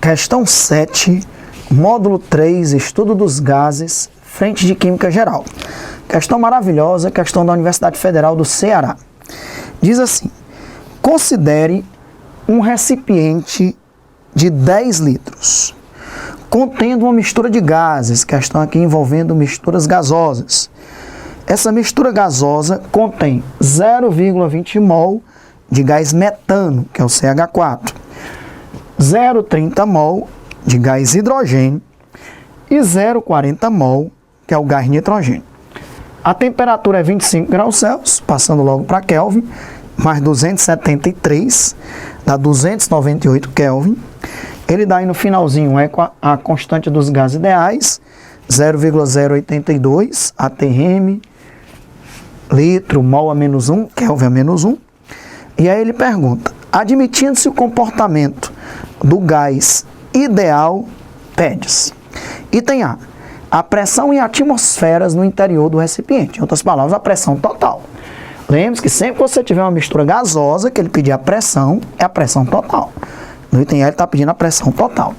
Questão 7, módulo 3, estudo dos gases, frente de química geral. Questão maravilhosa, questão da Universidade Federal do Ceará. Diz assim: considere um recipiente de 10 litros, contendo uma mistura de gases, questão aqui envolvendo misturas gasosas. Essa mistura gasosa contém 0,20 mol de gás metano, que é o CH4, 0,30 mol de gás hidrogênio e 0,40 mol, que é o gás nitrogênio. A temperatura é 25 graus Celsius, passando logo para Kelvin, mais 273, dá 298 Kelvin. Ele dá aí no finalzinho a constante dos gases ideais, 0,082 atm, litro, mol a menos 1, Kelvin a menos 1. E aí ele pergunta: admitindo-se o comportamento do gás ideal, pede-se. Item A: a pressão em atmosferas no interior do recipiente. Em outras palavras, a pressão total. Lembre-se que sempre que você tiver uma mistura gasosa, que ele pedir a pressão, é a pressão total. No item A ele está pedindo a pressão total.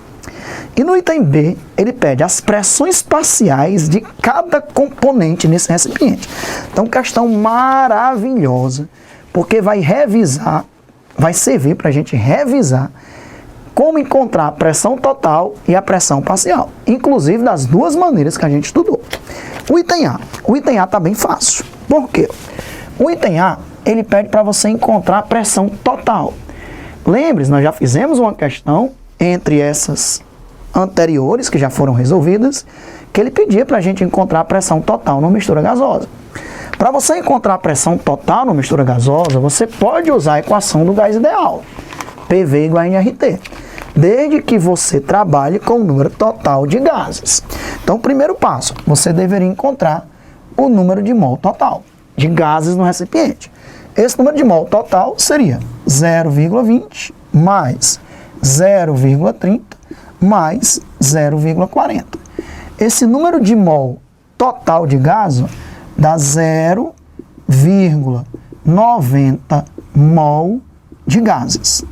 E no item B, ele pede as pressões parciais de cada componente nesse recipiente. Então, questão maravilhosa, porque vai revisar, vai servir para a gente revisar como encontrar a pressão total e a pressão parcial, inclusive das duas maneiras que a gente estudou. O item A está bem fácil. Por quê? O item A, ele pede para você encontrar a pressão total. Lembre-se, nós já fizemos uma questão entre essas anteriores, que já foram resolvidas, que ele pedia para a gente encontrar a pressão total numa mistura gasosa. Para você encontrar a pressão total numa mistura gasosa, você pode usar a equação do gás ideal, PV igual a nRT, desde que você trabalhe com o número total de gases. Então, primeiro passo, você deveria encontrar o número de mol total de gases no recipiente. Esse número de mol total seria 0,20 mais 0,30 mais 0,40. Esse número de mol total de gás dá 0,90 mol de gases.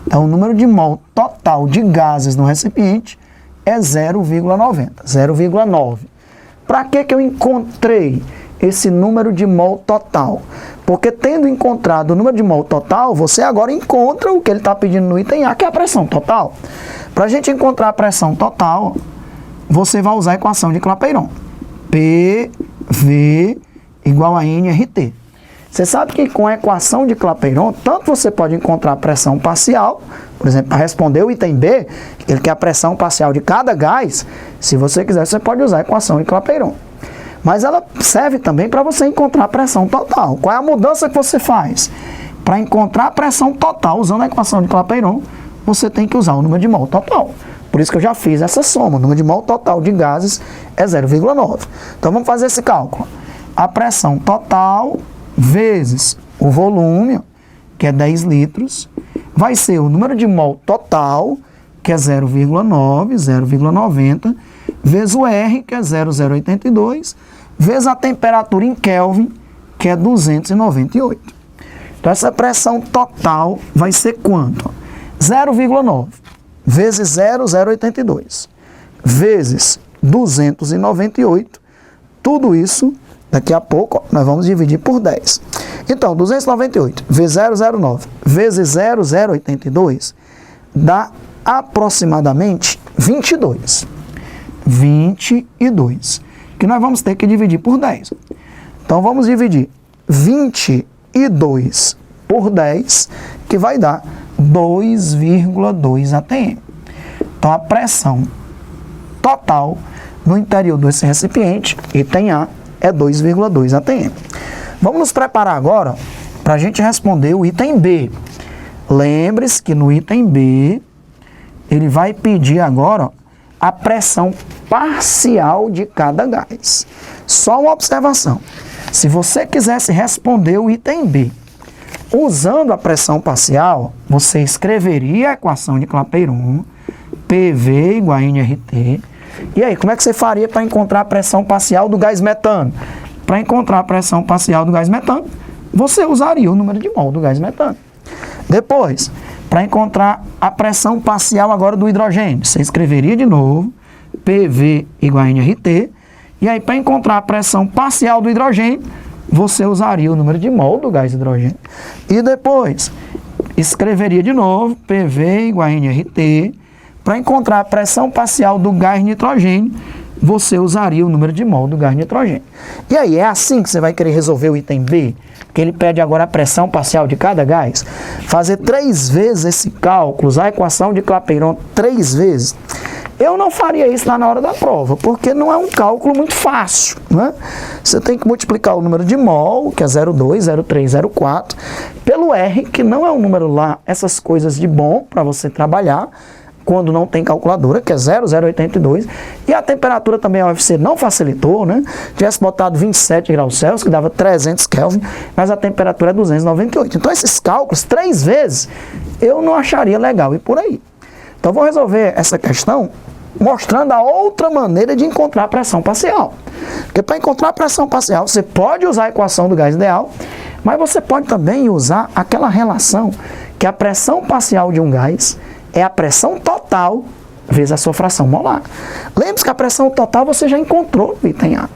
Então, o número de mol total de gases no recipiente é 0,90, 0,9. Para que eu encontrei esse número de mol total? Porque tendo encontrado o número de mol total, você agora encontra o que ele está pedindo no item A, que é a pressão total. Para a gente encontrar a pressão total, você vai usar a equação de Clapeyron. PV igual a nRT. Você sabe que com a equação de Clapeyron, tanto você pode encontrar a pressão parcial, por exemplo, para responder o item B, ele quer a pressão parcial de cada gás, se você quiser, você pode usar a equação de Clapeyron. Mas ela serve também para você encontrar a pressão total. Qual é a mudança que você faz? Para encontrar a pressão total, usando a equação de Clapeyron, você tem que usar o número de mol total. Por isso que eu já fiz essa soma. O número de mol total de gases é 0,9. Então vamos fazer esse cálculo. A pressão total vezes o volume, que é 10 litros, vai ser o número de mol total, que é 0,9, 0,90, vezes o R, que é 0,082, vezes a temperatura em Kelvin, que é 298. Então, essa pressão total vai ser quanto? 0,9 vezes 0,082 vezes 298. Tudo isso, daqui a pouco, nós vamos dividir por 10. Então, 298 vezes 0,09 vezes 0,082 dá aproximadamente 22. 22, que nós vamos ter que dividir por 10. Então, vamos dividir 22 por 10, que vai dar 2,2 atm. Então, a pressão total no interior desse recipiente, item A, é 2,2 atm. Vamos nos preparar agora para a gente responder o item B. Lembre-se que no item B, ele vai pedir agora a pressão parcial de cada gás. Só uma observação. Se você quisesse responder o item B usando a pressão parcial, você escreveria a equação de Clapeyron, PV igual a nRT. E aí, como é que você faria para encontrar a pressão parcial do gás metano? Para encontrar a pressão parcial do gás metano, você usaria o número de mol do gás metano. Depois, Para encontrar a pressão parcial agora do hidrogênio, você escreveria de novo PV igual a nRT, e aí para encontrar a pressão parcial do hidrogênio, você usaria o número de mol do gás hidrogênio. E depois, escreveria de novo PV igual a nRT, para encontrar a pressão parcial do gás nitrogênio, você usaria o número de mol do gás nitrogênio. E aí, é assim que você vai querer resolver o item B? Que ele pede agora a pressão parcial de cada gás? Fazer 3 vezes esse cálculo, usar a equação de Clapeyron 3 vezes? Eu não faria isso lá na hora da prova, porque não é um cálculo muito fácil, né? Você tem que multiplicar o número de mol, que é 0,2, 0,3, 0,4, pelo R, que não é um número lá, essas coisas de bom para você trabalhar, quando não tem calculadora, que é 0,082, e a temperatura também a UFC não facilitou, né? Tivesse botado 27 graus Celsius, que dava 300 Kelvin, mas a temperatura é 298. Então esses cálculos, 3 vezes, eu não acharia legal, e por aí. Então vou resolver essa questão mostrando a outra maneira de encontrar a pressão parcial. Porque para encontrar a pressão parcial, você pode usar a equação do gás ideal, mas você pode também usar aquela relação que a pressão parcial de um gás é a pressão total vezes a sua fração molar. Lembre-se que a pressão total você já encontrou no item A.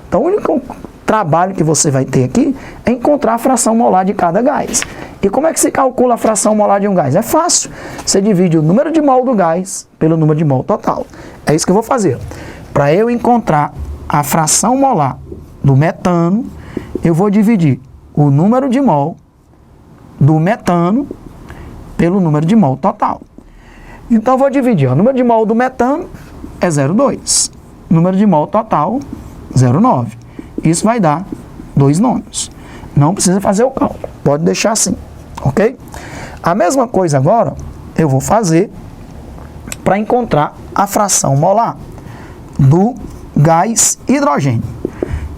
Então o único trabalho que você vai ter aqui é encontrar a fração molar de cada gás. E como é que se calcula a fração molar de um gás? É fácil. Você divide o número de mol do gás pelo número de mol total. É isso que eu vou fazer. Para eu encontrar a fração molar do metano, eu vou dividir o número de mol do metano pelo número de mol total. Então, eu vou dividir. O número de mol do metano é 0,2. Número de mol total, 0,9. Isso vai dar 2 nonos. Não precisa fazer o cálculo. Pode deixar assim, ok? A mesma coisa agora eu vou fazer para encontrar a fração molar do gás hidrogênio.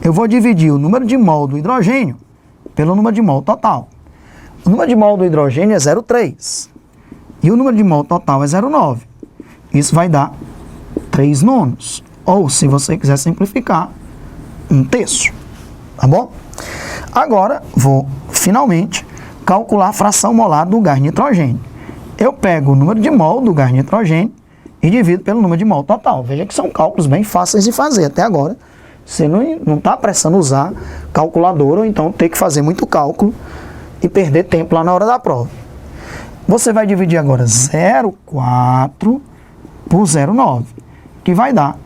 Eu vou dividir o número de mol do hidrogênio pelo número de mol total. O número de mol do hidrogênio é 0,3. E o número de mol total é 0,9. Isso vai dar 3 nonos. Ou, se você quiser simplificar, 1/3. Tá bom? Agora, vou, finalmente, calcular a fração molar do gás nitrogênio. Eu pego o número de mol do gás nitrogênio e divido pelo número de mol total. Veja que são cálculos bem fáceis de fazer até agora. Você não está precisando usar calculadora, ou então ter que fazer muito cálculo e perder tempo lá na hora da prova. Você vai dividir agora 0,4 por 0,9, que vai dar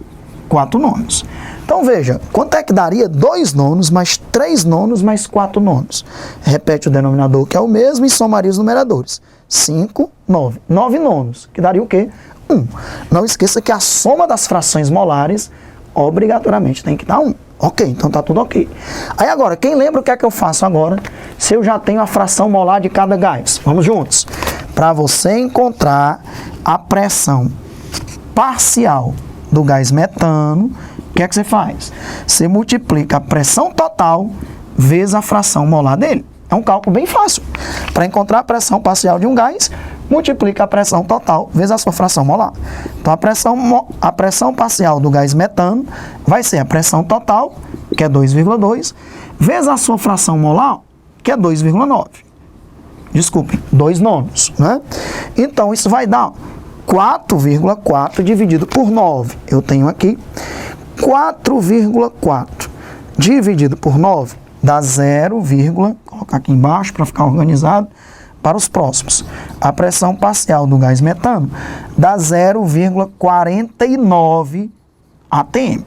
4 nonos. Então veja, quanto é que daria 2 nonos mais 3 nonos mais 4 nonos? Repete o denominador, que é o mesmo, e somaria os numeradores. 5, 9. 9 nonos, que daria o quê? 1. Não esqueça que a soma das frações molares obrigatoriamente tem que dar 1. Ok, então tá tudo ok. Aí agora, quem lembra o que é que eu faço agora se eu já tenho a fração molar de cada gás? Vamos juntos. Para você encontrar a pressão parcial do gás metano, o que é que você faz? Você multiplica a pressão total vezes a fração molar dele. É um cálculo bem fácil. Para encontrar a pressão parcial de um gás, multiplica a pressão total vezes a sua fração molar. Então, a pressão parcial do gás metano vai ser a pressão total, que é 2,2, vezes a sua fração molar, que é 2,9. Desculpem, 2 nonos, né? Então, isso vai dar 4,4 dividido por 9. Eu tenho aqui 4,4 dividido por 9 dá 0, vou colocar aqui embaixo para ficar organizado para os próximos. A pressão parcial do gás metano dá 0,49 atm.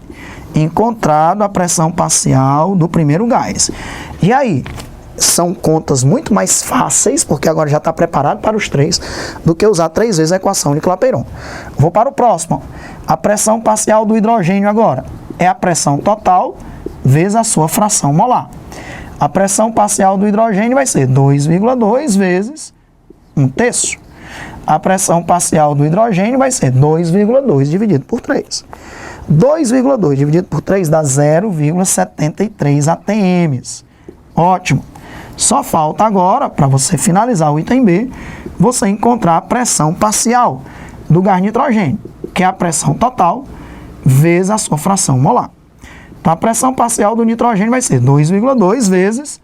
Encontrado a pressão parcial do primeiro gás. E aí, são contas muito mais fáceis, porque agora já está preparado para os 3, do que usar 3 vezes a equação de Clapeyron. Vou para o próximo. A pressão parcial do hidrogênio agora é a pressão total vezes a sua fração molar. A pressão parcial do hidrogênio vai ser 2,2 vezes 1/3. A pressão parcial do hidrogênio vai ser 2,2 dividido por 3. 2,2 dividido por 3 dá 0,73 atm. Ótimo. Só falta agora, para você finalizar o item B, você encontrar a pressão parcial do gás nitrogênio, que é a pressão total vezes a sua fração molar. Então, a pressão parcial do nitrogênio vai ser 2,2 vezes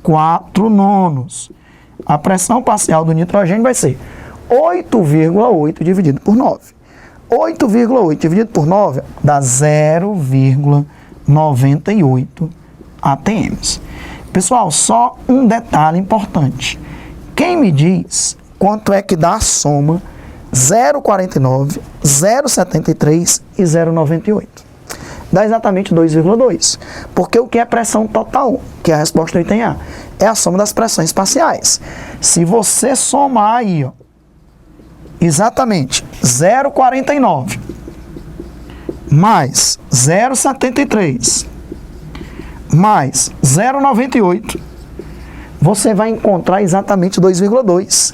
4 nonos. a pressão parcial do nitrogênio vai ser 8,8 dividido por 9. 8,8 dividido por 9 dá 0,98 atms. Pessoal, só um detalhe importante. Quem me diz quanto é que dá a soma 0,49, 0,73 e 0,98? Dá exatamente 2,2. Porque o que é pressão total, que é a resposta do item A, é a soma das pressões parciais. Se você somar aí, ó, exatamente 0,49 mais 0,73 mais 0,98, você vai encontrar exatamente 2,2,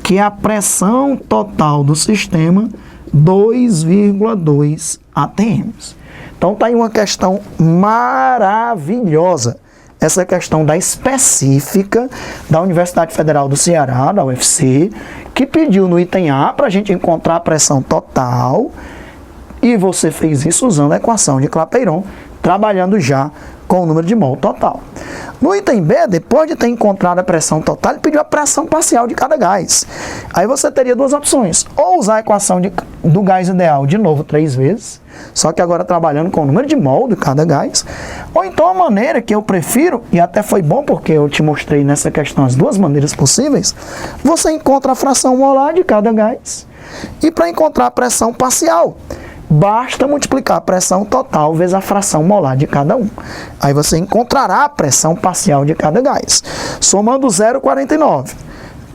que é a pressão total do sistema, 2,2 atms. Então tá aí uma questão maravilhosa, essa questão da específica da Universidade Federal do Ceará, da UFC, que pediu no item A para a gente encontrar a pressão total, e você fez isso usando a equação de Clapeyron, trabalhando já com o número de mol total. No item B, depois de ter encontrado a pressão total, ele pediu a pressão parcial de cada gás. Aí você teria duas opções: ou usar a equação do gás ideal de novo 3 vezes, só que agora trabalhando com o número de mol de cada gás, ou então a maneira que eu prefiro, e até foi bom porque eu te mostrei nessa questão as duas maneiras possíveis, você encontra a fração molar de cada gás, e para encontrar a pressão parcial, basta multiplicar a pressão total vezes a fração molar de cada um. Aí você encontrará a pressão parcial de cada gás. Somando 0,49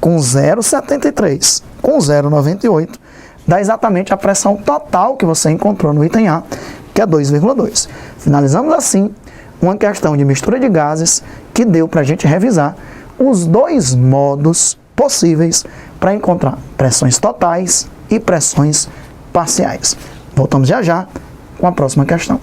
com 0,73 com 0,98, dá exatamente a pressão total que você encontrou no item A, que é 2,2. Finalizamos assim uma questão de mistura de gases que deu para a gente revisar os dois modos possíveis para encontrar pressões totais e pressões parciais. Voltamos já já com a próxima questão.